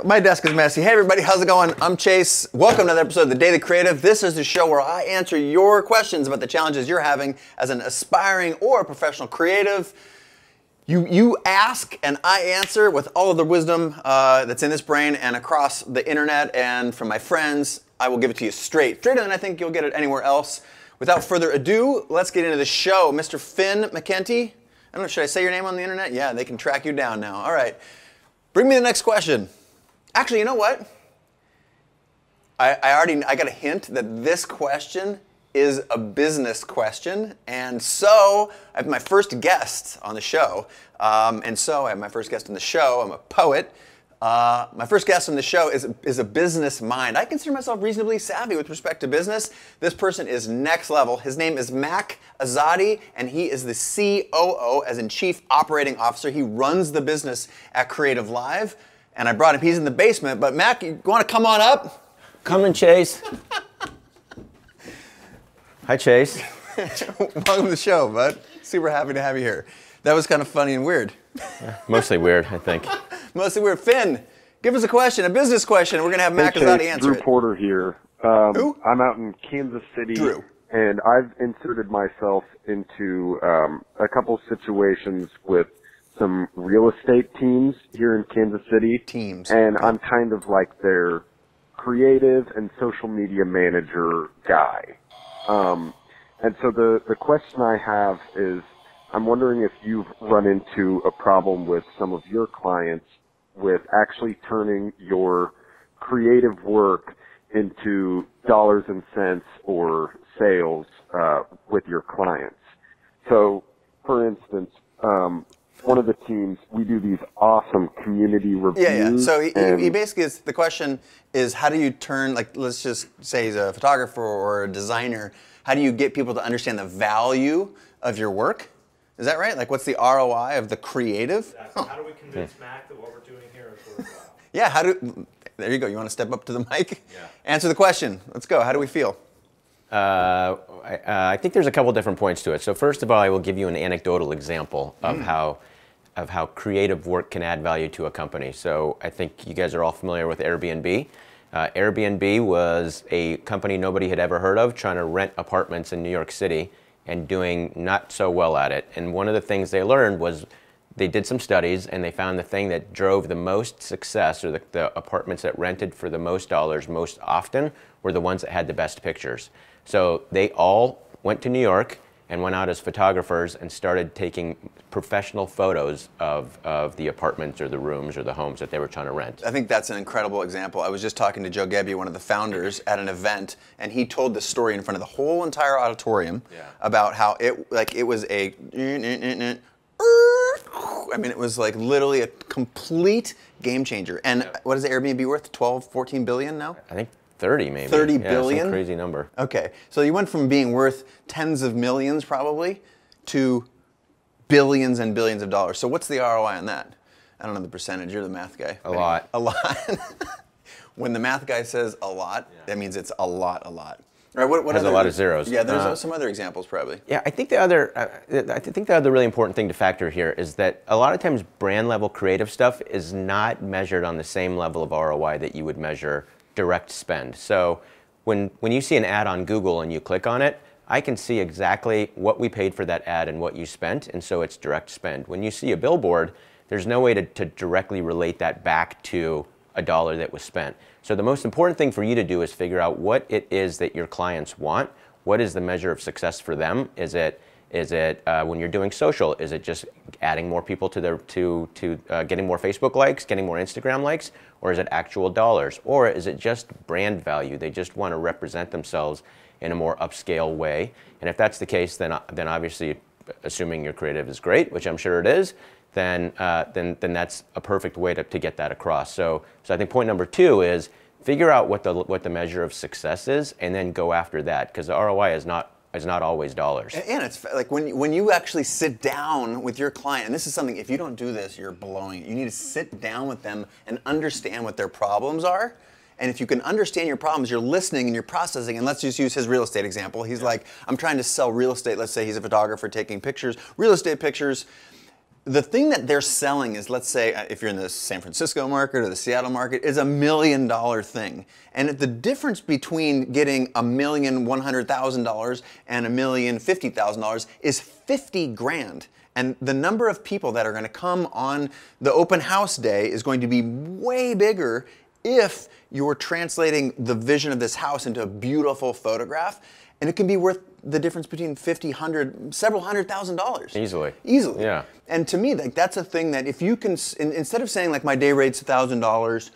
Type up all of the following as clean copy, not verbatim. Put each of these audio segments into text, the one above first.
My desk is messy. Hey everybody, how's it going? I'm Chase. Welcome to another episode of The Daily Creative. This is the show where I answer your questions about the challenges you're having as an aspiring or professional creative. You ask and I answer with all of the wisdom that's in this brain and across the internet and from my friends. I will give it to you straighter than I think you'll get it anywhere else. Without further ado, let's get into the show. Mr. Finn McKenty. I don't know, should I say your name on the internet? Yeah, they can track you down now. All right. Bring me the next question. Actually, you know what? I got a hint that this question is a business question, and so I have my first guest on the show. I'm a poet. My first guest on the show is a business mind. I consider myself reasonably savvy with respect to business. This person is next level. His name is Mak Azadi, and he is the COO, as in Chief Operating Officer. He runs the business at CreativeLive, and I brought him. He's in the basement, but Mac, you want to come on up? Coming, Chase. Hi, Chase. Welcome to the show, bud. Super happy to have you here. That was kind of funny and weird. Mostly weird, I think. Mostly weird. Finn, give us a question, a business question. We're going to have Mak Azadi answer Drew it. Porter here. Who? I'm out in Kansas City. Drew. And I've inserted myself into a couple situations with some real estate teams here in Kansas City. Teams. And I'm kind of like their creative and social media manager guy. And so the question I have is, I'm wondering if you've run into a problem with some of your clients with actually turning your creative work into dollars and cents or sales with your clients. So, for instance, one of the teams, we do these awesome community reviews. Yeah. So he basically is, the question is, how do you turn, like, let's just say he's a photographer or a designer, how do you get people to understand the value of your work? Is that right? Like, what's the ROI of the creative? Exactly. How do we convince Mac that what we're doing here is worthwhile? Yeah, there you go. You want to step up to the mic? Yeah. Answer the question. Let's go. How do we feel? I think there's a couple different points to it. So first of all, I will give you an anecdotal example of how creative work can add value to a company. So I think you guys are all familiar with Airbnb. Airbnb was a company nobody had ever heard of, trying to rent apartments in New York City and doing not so well at it. And one of the things they learned was they did some studies and they found the thing that drove the most success, or the apartments that rented for the most dollars most often, were the ones that had the best pictures. So they all went to New York and went out as photographers and started taking professional photos of the apartments or the rooms or the homes that they were trying to rent. I think that's an incredible example. I was just talking to Joe Gebbia, one of the founders, at an event, and he told the story in front of the whole entire auditorium about how it was a, I mean, it was like literally a complete game changer. And what is the Airbnb worth? 12, 14 billion now? I think 30 maybe. 30 billion? Some crazy number. Okay, so you went from being worth tens of millions probably to billions and billions of dollars. So what's the ROI on that? I don't know the percentage, you're the math guy. A lot. A lot. When the math guy says a lot, that means it's a lot. All right, what There's other, a lot of zeros. Yeah, there's some other examples probably. Yeah, I think the other really important thing to factor here is that a lot of times brand level creative stuff is not measured on the same level of ROI that you would measure direct spend. So when you see an ad on Google and you click on it, I can see exactly what we paid for that ad and what you spent, and so it's direct spend. When you see a billboard, there's no way to directly relate that back to a dollar that was spent. So the most important thing for you to do is figure out what it is that your clients want. What is the measure of success for them? Is it when you're doing social? Is it just adding more people to getting more Facebook likes, getting more Instagram likes, or is it actual dollars? Or is it just brand value? They just want to represent themselves in a more upscale way. And if that's the case, then obviously, assuming your creative is great, which I'm sure it is, then that's a perfect way to get that across. So I think point number 2 is figure out what the measure of success is, and then go after that, because the ROI is not always dollars. And it's like when you actually sit down with your client, and this is something, if you don't do this, you're blowing it. You need to sit down with them and understand what their problems are. And if you can understand your problems, you're listening and you're processing. And let's just use his real estate example. He's like, I'm trying to sell real estate. Let's say he's a photographer taking pictures, real estate pictures. the thing that they're selling is, let's say, if you're in the San Francisco market or the Seattle market, is $1 million thing. And the difference between getting $1,100,000 and $1,050,000 is 50 grand. And the number of people that are going to come on the open house day is going to be way bigger if you're translating the vision of this house into a beautiful photograph. And it can be worth the difference between $50, $100, several $100,000. Easily. Easily. Yeah. And to me, like, that's a thing that if you can, instead of saying like my day rate's $1,000,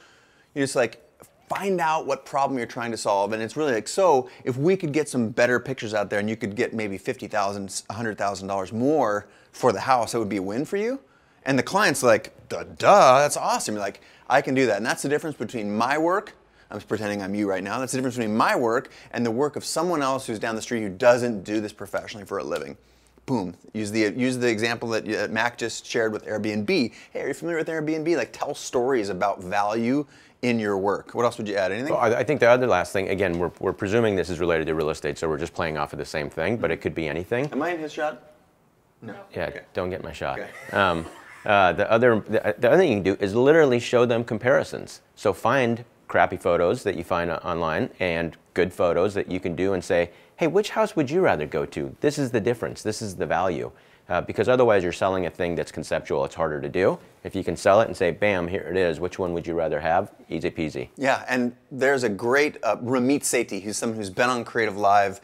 you just like find out what problem you're trying to solve. And it's really like, so if we could get some better pictures out there and you could get maybe $50,000, $100,000 more for the house, that would be a win for you. And the client's like, duh, that's awesome. You're like, I can do that. And that's the difference between my work. I'm pretending I'm you right now. That's the difference between my work and the work of someone else who's down the street who doesn't do this professionally for a living. Boom. Use the example that Mac just shared with Airbnb. Hey, are you familiar with Airbnb? Like, tell stories about value in your work. What else would you add? Anything? Well, I think the other last thing, again, we're presuming this is related to real estate, so we're just playing off of the same thing, but it could be anything. Am I in his shot? No. Yeah, Okay. Don't get my shot. Okay. The other thing you can do is literally show them comparisons. So find crappy photos that you find online and good photos that you can do and say, hey, which house would you rather go to? This is the difference. This is the value. Because otherwise you're selling a thing that's conceptual. It's harder to do. If you can sell it and say, bam, here it is. Which one would you rather have? Easy peasy. Yeah, and there's a great Ramit Sethi, who's someone who's been on CreativeLive,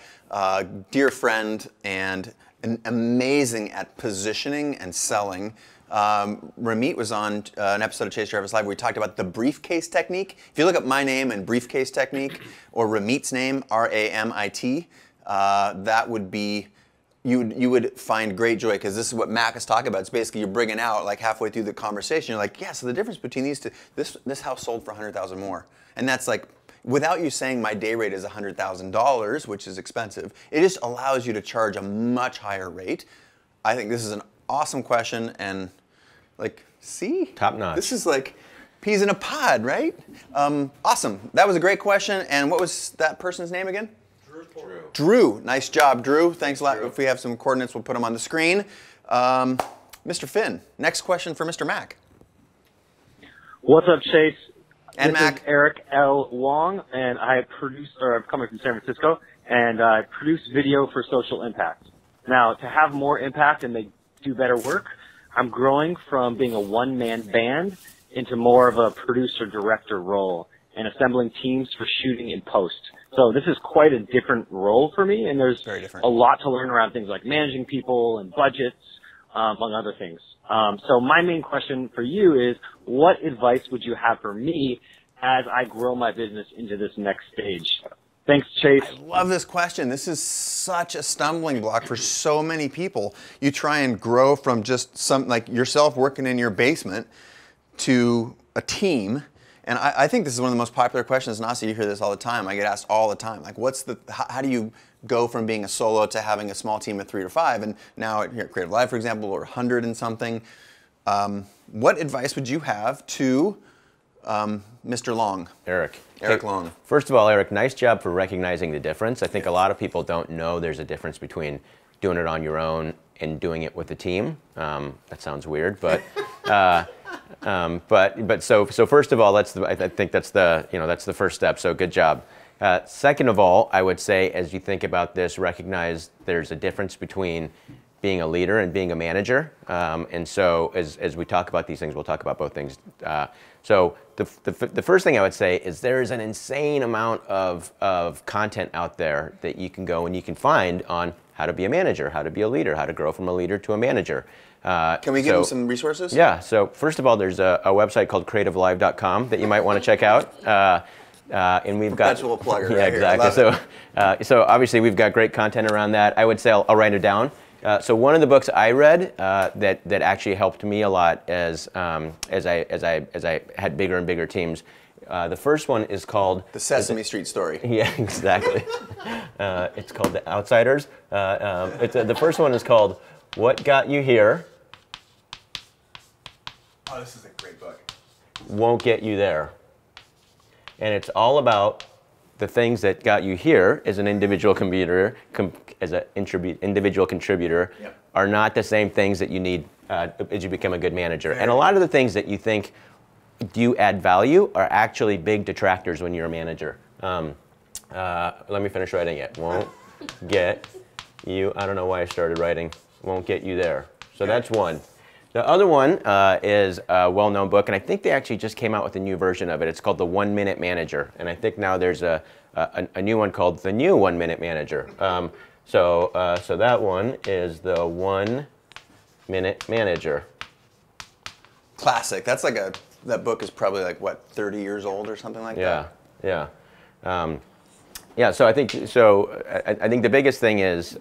dear friend, and amazing at positioning and selling. Ramit was on an episode of Chase Jarvis Live where we talked about the briefcase technique. If you look up my name and briefcase technique, or Ramit's name, R-A-M-I-T, that would be, you would find great joy, because this is what Mac is talking about. It's basically you're bringing out like halfway through the conversation, you're like, yeah, so the difference between these two, this house sold for $100,000 more. And that's like, without you saying my day rate is $100,000, which is expensive, it just allows you to charge a much higher rate. I think this is an awesome question, and like, see? Top notch. This is like peas in a pod, right? Awesome. That was a great question. And what was that person's name again? Drew. Nice job, Drew. Thanks a lot. If we have some coordinates, we'll put them on the screen. Mr. Finn, next question for Mr. Mac. What's up, Chase? And this Mac. is Eric L. Wong, and I'm coming from San Francisco, and I produce video for social impact. Now, to have more impact and make do better work, I'm growing from being a one-man band into more of a producer-director role and assembling teams for shooting and post. So this is quite a different role for me, and there's a lot to learn around things like managing people and budgets, among other things. So my main question for you is, what advice would you have for me as I grow my business into this next stage? Thanks, Chase. I love this question. This is such a stumbling block for so many people. You try and grow from just some, like yourself working in your basement, to a team. And I think this is one of the most popular questions. Nasi, you hear this all the time. I get asked all the time, like, how do you go from being a solo to having a small team of 3 to 5? And now here at CreativeLive, for example, we're 100 and something. What advice would you have to Mr. Long? Eric. Eric Long. First of all, Eric, nice job for recognizing the difference. I think a lot of people don't know there's a difference between doing it on your own and doing it with a team. That sounds weird, but so first of all, I think that's the first step. So good job. Second of all, I would say, as you think about this, recognize there's a difference between being a leader and being a manager. And so as we talk about these things, we'll talk about both things. So the first thing I would say is there is an insane amount of content out there that you can go and you can find on how to be a manager, how to be a leader, how to grow from a leader to a manager. Can we give them some resources? Yeah. So first of all, there's a website called CreativeLive.com that you might want to check out. And we've got perpetual plugger. Yeah, right exactly. So obviously we've got great content around that. I would say I'll write it down. So one of the books I read that actually helped me a lot as I had bigger and bigger teams. The first one is called The Sesame Street Story. Yeah, exactly. It's called The Outsiders. The first one is called What Got You Here? Oh, this is a great book. Won't Get You There. And it's all about the things that got you here as an individual contributor, individual contributor, Yep. are not the same things that you need as you become a good manager. And a lot of the things that you think do add value are actually big detractors when you're a manager. Let me finish writing it. Won't get you, I don't know why I started writing, won't get you there. So that's one. The other one is a well-known book, and I think they actually just came out with a new version of it. It's called The 1 Minute Manager, and I think now there's a new one called The New 1 Minute Manager. So that one is The 1 Minute Manager. Classic. That's like that book is probably like, what, 30 years old or something like that? Yeah. Yeah, so I think the biggest thing is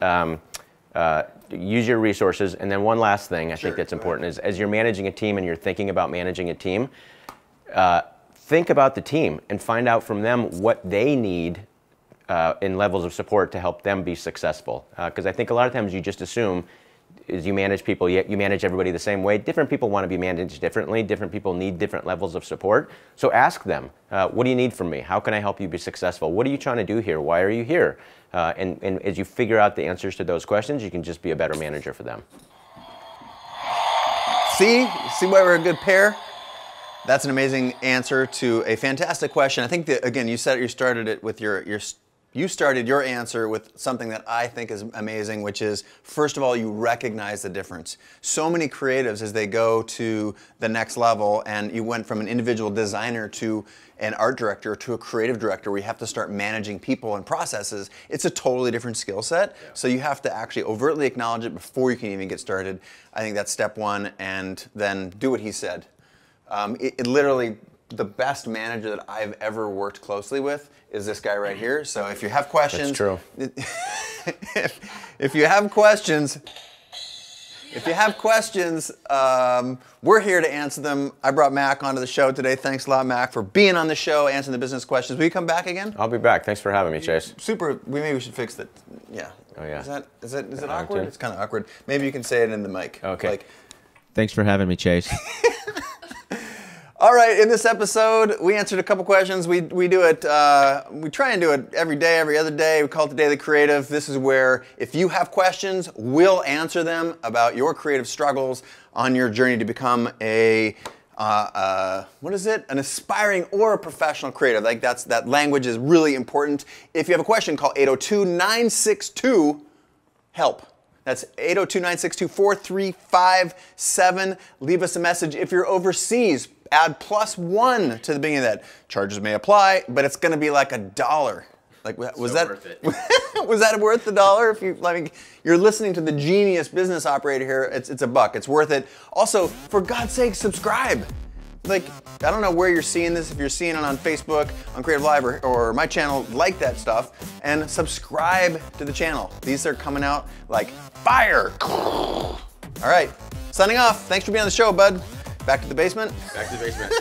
use your resources, and then one last thing I think that's important is as you're managing a team and you're thinking about managing a team, think about the team and find out from them what they need in levels of support to help them be successful. Because I think a lot of times you just assume is you manage people, you manage everybody the same way. Different people want to be managed differently. Different people need different levels of support. So ask them, what do you need from me? How can I help you be successful? What are you trying to do here? Why are you here? And as you figure out the answers to those questions, you can just be a better manager for them. See why we're a good pair? That's an amazing answer to a fantastic question. I think that, again, you started it with you started your answer with something that I think is amazing, which is, first of all, you recognize the difference. So many creatives, as they go to the next level, and you went from an individual designer to an art director to a creative director, where you have to start managing people and processes, it's a totally different skill set. Yeah. So you have to actually overtly acknowledge it before you can even get started. I think that's step one, and then do what he said. It literally, the best manager that I've ever worked closely with is this guy right here. So if you have questions, that's true. If you have questions, we're here to answer them. I brought Mac onto the show today. Thanks a lot, Mac, for being on the show, answering the business questions. Will you come back again? I'll be back. Thanks for having me, Chase. Maybe we should fix that. Yeah. Oh yeah. Is it awkward? It's kind of awkward. Maybe you can say it in the mic. Okay. Thanks for having me, Chase. All right, in this episode, we answered a couple questions. We do it, we try and do it every day, every other day. We call it the Daily Creative. This is where if you have questions, we'll answer them about your creative struggles on your journey to become an aspiring or a professional creative. Like that language is really important. If you have a question, call 802-962-HELP. That's 802-962-4357. Leave us a message. If you're overseas, add +1 to the beginning of that. Charges may apply, but it's going to be like $1. Like, was that worth it? Was that worth the $1? If you, you're listening to the genius business operator here, it's $1. It's worth it. Also, for God's sake, subscribe. Like, I don't know where you're seeing this. If you're seeing it on Facebook, on CreativeLive, or my channel, like that stuff, and subscribe to the channel. These are coming out like fire. All right, signing off. Thanks for being on the show, bud. Back to the basement. Back to the basement.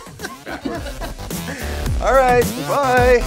Backwards. All right, bye.